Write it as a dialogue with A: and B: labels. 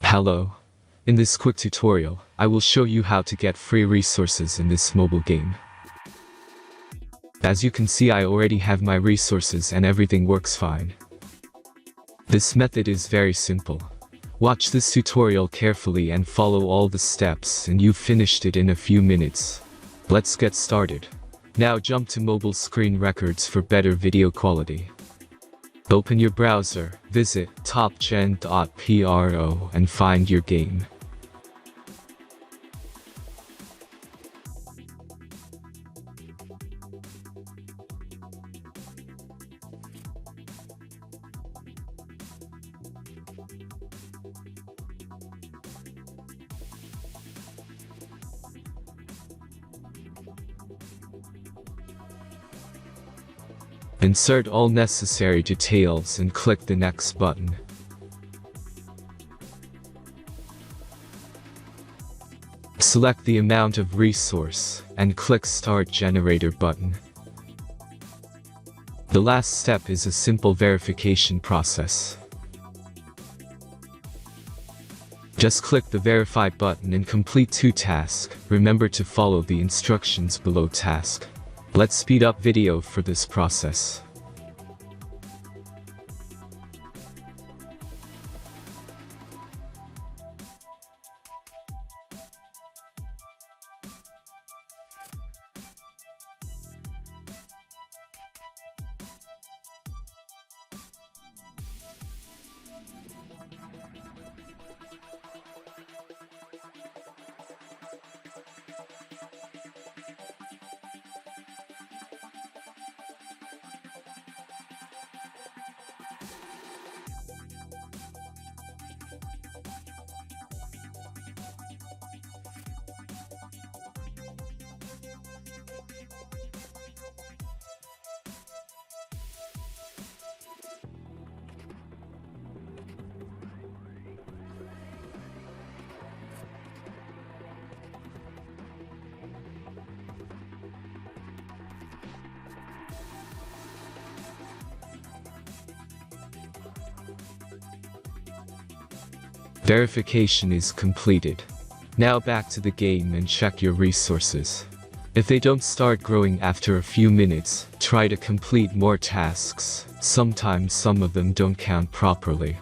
A: Hello. In this quick tutorial, I will show you how to get free resources in this mobile game. As you can see, I already have my resources and everything works fine. This method is very simple. Watch this tutorial carefully and follow all the steps and you've finished it in a few minutes. Let's get started. Now jump to mobile screen records for better video quality. Open your browser, visit topgen.pro and find your game. Insert all necessary details and click the Next button. Select the amount of resource and click Start Generator button. The last step is a simple verification process. Just click the Verify button and complete 2 tasks. Remember to follow the instructions below task. Let's speed up video for this process. Verification is completed. Now back to the game and check your resources. If they don't start growing after a few minutes, try to complete more tasks. Sometimes some of them don't count properly.